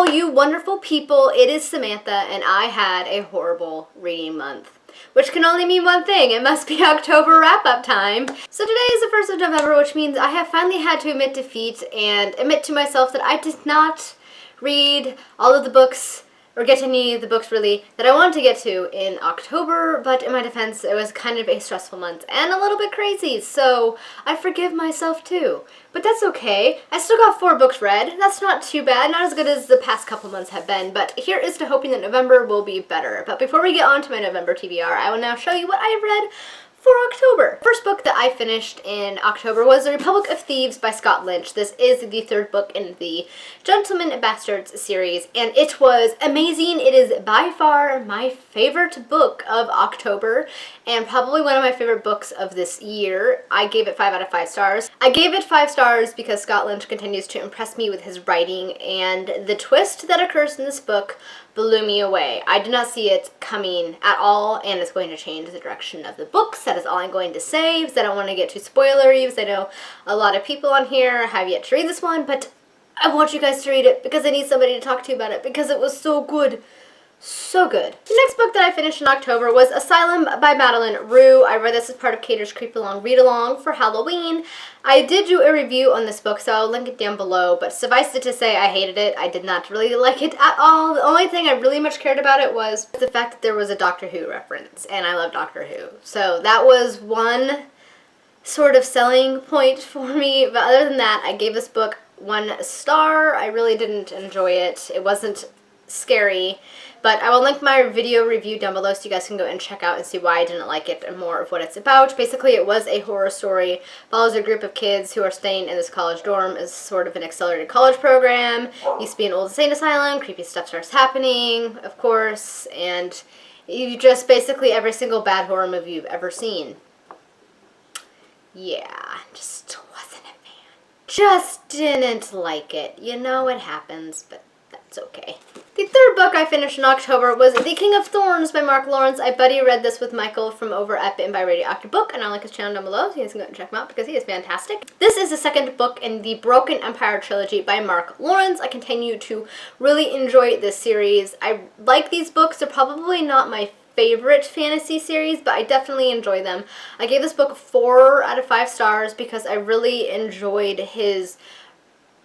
all you wonderful people, it is Samantha, and I had a horrible reading month. Which can only mean one thing, it must be October wrap-up time. So today is the 1st of November, which means I have finally had to admit defeat and admit to myself that I did not read all of the books, or get to any of the books really, that I wanted to get to in October, but in my defense, it was kind of a stressful month and a little bit crazy, so I forgive myself too. But that's okay. I still got 4 books read. That's not too bad, not as good as the past couple months have been, but here is to hoping that November will be better. But before we get on to my November TBR, I will now show you what I have read for October. First book that I finished in October was The Republic of Thieves by Scott Lynch. This is the 3rd book in the Gentlemen Bastards series, and it was amazing. It is by far my favorite book of October, and probably one of my favorite books of this year. I gave it 5 out of 5 stars. I gave it 5 stars because Scott Lynch continues to impress me with his writing, and the twist that occurs in this book blew me away. I did not see it coming at all, and it's going to change the direction of the books. That is all I'm going to say, because I don't want to get too spoilery, because I know a lot of people on here have yet to read this one, but I want you guys to read it because I need somebody to talk to about it because it was so good. So good. The next book that I finished in October was Asylum by Madeline Rue. I read this as part of Cater's Creep Along Read Along for Halloween. I did do a review on this book, so I'll link it down below, but suffice it to say I hated it. I did not really like it at all. The only thing I really much cared about it was the fact that there was a Doctor Who reference, and I love Doctor Who. So that was one sort of selling point for me, but other than that, I gave this book 1 star. I really didn't enjoy it. It wasn't scary, but I will link my video review down below so you guys can go and check out and see why I didn't like it and more of what it's about. Basically, it was a horror story, follows a group of kids who are staying in this college dorm as sort of an accelerated college program. Used to be an old insane asylum, creepy stuff starts happening, of course, and you just basically every single bad horror movie you've ever seen. Yeah, just wasn't a fan. Just didn't like it. You know, it happens, but it's okay. The 3rd book I finished in October was The King of Thorns by Mark Lawrence. I buddy read this with Michael from over at Bitten by Radioactive Book, and I'll link his channel down below so you guys can go and check him out because he is fantastic. This is the 2nd book in the Broken Empire trilogy by Mark Lawrence. I continue to really enjoy this series. I like these books. They're probably not my favorite fantasy series, but I definitely enjoy them. I gave this book 4 out of 5 stars because I really enjoyed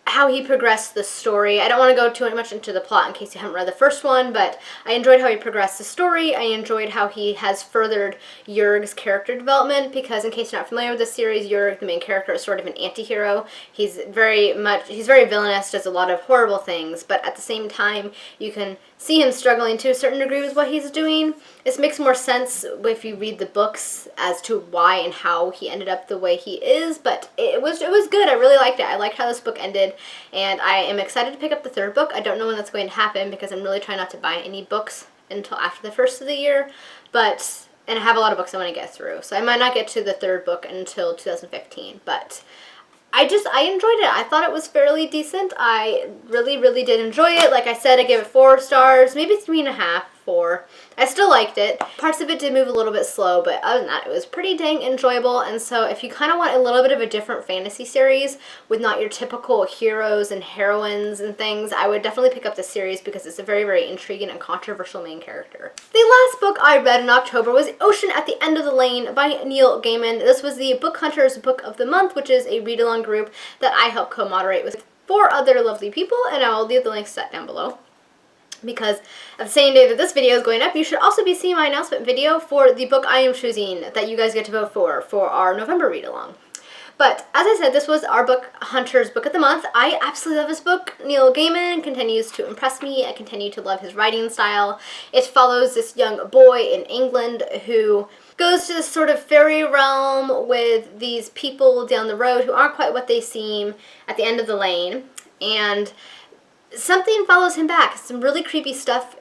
how he progressed the story. I don't want to go too much into the plot in case you haven't read the first one, but I enjoyed how he progressed the story. I enjoyed how he has furthered Jurg's character development, because in case you're not familiar with this series, Jurg, the main character, is sort of an anti-hero. He's very villainous, does a lot of horrible things, but at the same time, you can see him struggling to a certain degree with what he's doing. This makes more sense if you read the books as to why and how he ended up the way he is, but it was good. I really liked it. I liked how this book ended, and I am excited to pick up the 3rd book. I don't know when that's going to happen because I'm really trying not to buy any books until after the 1st of the year, and I have a lot of books I want to get through, so I might not get to the 3rd book until 2015, but I enjoyed it. I thought it was fairly decent. I really did enjoy it. Like I said, I gave it 4 stars, maybe 3.5, 4. I still liked it. Parts of it did move a little bit slow, but other than that, it was pretty dang enjoyable. And so if you kind of want a little bit of a different fantasy series with not your typical heroes and heroines and things, I would definitely pick up this series because it's a very intriguing and controversial main character. The last book I read in October was Ocean at the End of the Lane by Neil Gaiman. This was the Book Hunters Book of the Month, which is a read-along group that I help co-moderate with 4 other lovely people, and I will leave the links to that down below. Because at the same day that this video is going up, you should also be seeing my announcement video for the book I am choosing that you guys get to vote for our November read-along. But as I said, this was our Book Hunters Book of the Month. I absolutely love this book. Neil Gaiman continues to impress me. I continue to love his writing style. It follows this young boy in England who goes to this sort of fairy realm with these people down the road who aren't quite what they seem at the end of the lane. And something follows him back. Some really creepy stuff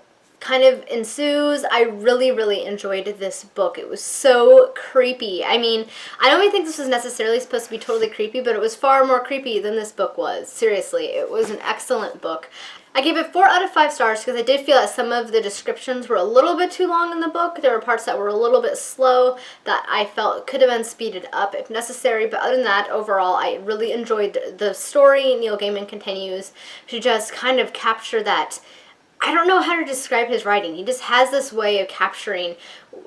kind of ensues. I really, really enjoyed this book. It was so creepy. I mean, I don't even think this was necessarily supposed to be totally creepy, but it was far more creepy than this book was. Seriously, it was an excellent book. I gave it 4 out of 5 stars because I did feel that some of the descriptions were a little bit too long in the book. There were parts that were a little bit slow that I felt could have been speeded up if necessary. But other than that, overall, I really enjoyed the story. Neil Gaiman continues to just kind of capture that. I don't know how to describe his writing. He just has this way of capturing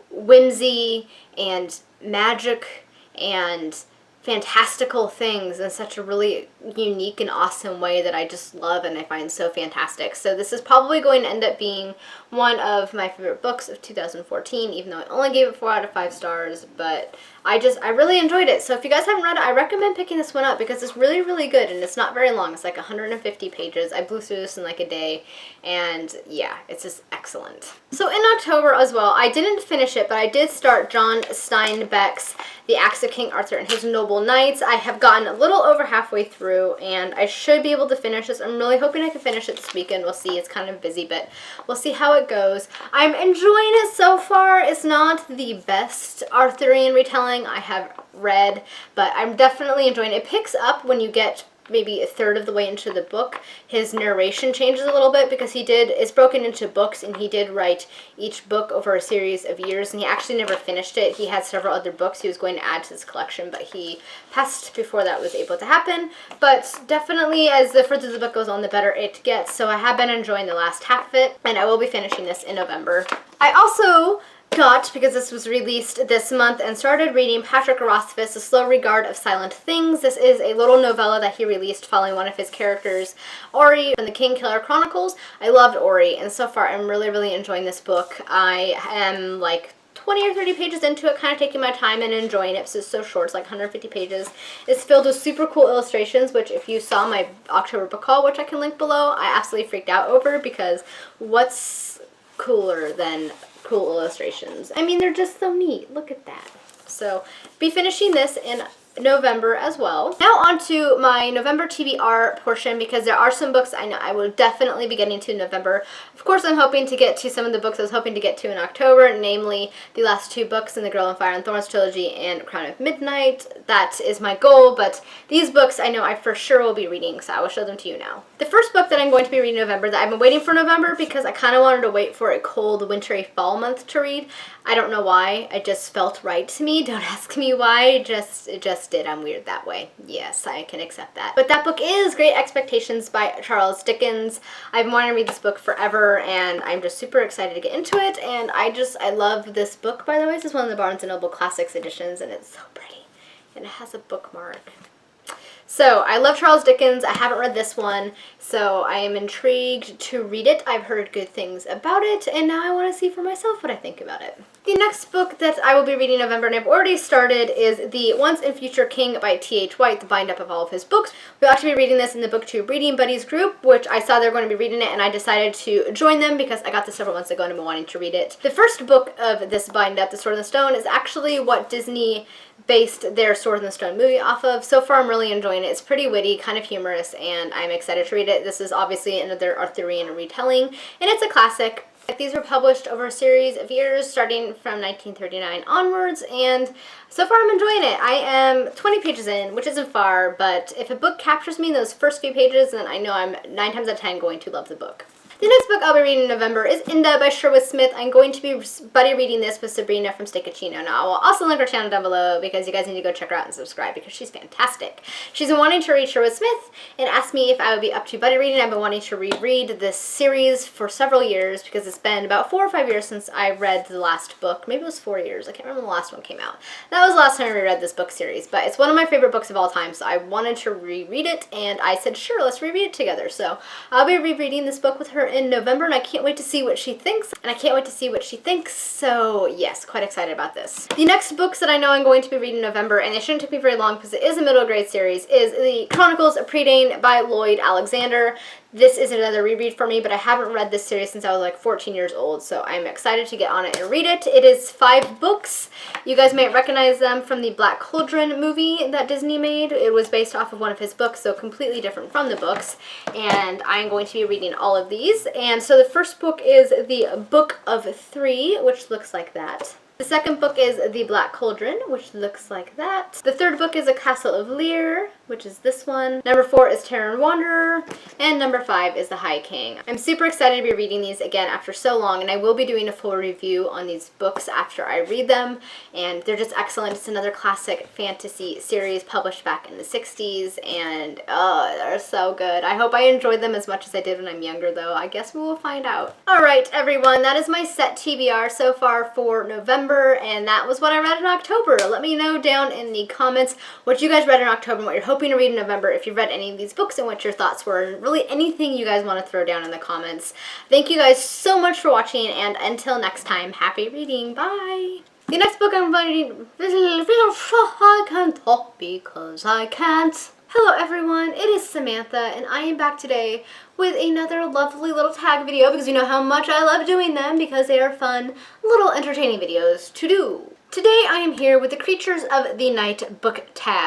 whimsy and magic and fantastical things in such a really unique and awesome way that I just love and I find so fantastic. So this is probably going to end up being one of my favorite books of 2014, even though I only gave it 4 out of 5 stars, but I really enjoyed it. So if you guys haven't read it, I recommend picking this one up because it's really, really good and it's not very long. It's like 150 pages. I blew through this in like a day and yeah, it's just excellent. So in October as well, I didn't finish it, but I did start John Steinbeck's The Acts of King Arthur and His Noble Knights. I have gotten a little over halfway through and I should be able to finish this. I'm really hoping I can finish it this weekend. We'll see. It's kind of busy, but we'll see how it goes. I'm enjoying it so far. It's not the best Arthurian retelling I have read, but I'm definitely enjoying it. It picks up when you get maybe a third of the way into the book. His narration changes a little bit because it's broken into books and he did write each book over a series of years and he actually never finished it. He had several other books he was going to add to his collection, but he passed before that was able to happen. But definitely as the further the book goes on, the better it gets. So I have been enjoying the last half of it and I will be finishing this in November. I also got, because this was released this month, and started reading Patrick Rothfuss' A Slow Regard of Silent Things. This is a little novella that he released following one of his characters, Ori, from the Kingkiller Chronicles. I loved Ori, and so far I'm really, really enjoying this book. I am like 20 or 30 pages into it, kind of taking my time and enjoying it. So it's so short, it's like 150 pages. It's filled with super cool illustrations, which if you saw my October book haul, which I can link below, I absolutely freaked out over because what's cooler than cool illustrations? I mean, they're just so neat. Look at that. So, be finishing this in November as well. Now on to my November TBR portion because there are some books I know I will definitely be getting to in November. Of course, I'm hoping to get to some of the books I was hoping to get to in October, namely the last 2 books in the Girl on Fire and Thorns trilogy and Crown of Midnight. That is my goal, but these books I know I for sure will be reading, so I will show them to you now. The first book that I'm going to be reading in November that I've been waiting for November because I kind of wanted to wait for a cold, wintry fall month to read. I don't know why. It just felt right to me. Don't ask me why. It just did. I'm weird that way. Yes, I can accept that. But that book is Great Expectations by Charles Dickens. I've been wanting to read this book forever, and I'm just super excited to get into it. And I love this book, by the way. This is one of the Barnes & Noble Classics editions, and it's so pretty. And it has a bookmark. So, I love Charles Dickens. I haven't read this one, so I am intrigued to read it. I've heard good things about it, and now I want to see for myself what I think about it. The next book that I will be reading in November, and I've already started, is The Once and Future King by T.H. White, the bind-up of all of his books. We'll actually be reading this in the Booktube Reading Buddies group, which I saw they were going to be reading it, and I decided to join them because I got this several months ago and I've been wanting to read it. The first book of this bind-up, The Sword in the Stone, is actually what Disney based their Sword in the Stone movie off of. So far, I'm really enjoying it. It's pretty witty, kind of humorous, and I'm excited to read it. This is obviously another Arthurian retelling, and it's a classic. These were published over a series of years, starting from 1939 onwards, and so far I'm enjoying it. I am 20 pages in, which isn't far, but if a book captures me in those first few pages, then I know I'm 9 times out of 10 going to love the book. The next book I'll be reading in November is Inda by Sherwood Smith. I'm going to be buddy reading this with Sabrina from Steakachino. Now, I will also link her channel down below because you guys need to go check her out and subscribe because she's fantastic. She's been wanting to read Sherwood Smith and asked me if I would be up to buddy reading. I've been wanting to reread this series for several years because it's been about 4 or 5 years since I read the last book. Maybe it was 4 years. I can't remember when the last one came out. That was the last time I reread this book series, but it's one of my favorite books of all time, so I wanted to reread it, and I said, sure, let's reread it together. So I'll be rereading this book with her in November, and I can't wait to see what she thinks, so yes, quite excited about this. The next books that I know I'm going to be reading in November, and they shouldn't take me very long because it is a middle grade series, is The Chronicles of Prydain by Lloyd Alexander. this is another reread for me, but I haven't read this series since I was like 14 years old, so I'm excited to get on it and read it. It is 5 books. You guys might recognize them from the Black Cauldron movie that Disney made. It was based off of one of his books, so completely different from the books, and I'm going to be reading all of these. And so the first book is the Book of 3, which looks like that. The second book is The Black Cauldron, which looks like that. The third book is A Castle of Lear, which is this one. Number 4 is Terran Wanderer, and number 5 is The High King. I'm super excited to be reading these again after so long, and I will be doing a full review on these books after I read them, and they're just excellent. It's another classic fantasy series published back in the 60s, and they're so good. I hope I enjoyed them as much as I did when I'm younger, though. I guess we will find out. Alright, everyone, that is my set TBR so far for November, and that was what I read in October. Let me know down in the comments what you guys read in October and what you're hoping to read in November, if you've read any of these books and what your thoughts were, and really anything you guys want to throw down in the comments. Thank you guys so much for watching, and until next time, happy reading. Bye! The next book I'm reading, I can't talk because I can't. Hello everyone, it is Samantha, and I am back today with another lovely little tag video, because you know how much I love doing them because they are fun, little entertaining videos to do. Today I am here with the Creatures of the Night book tag.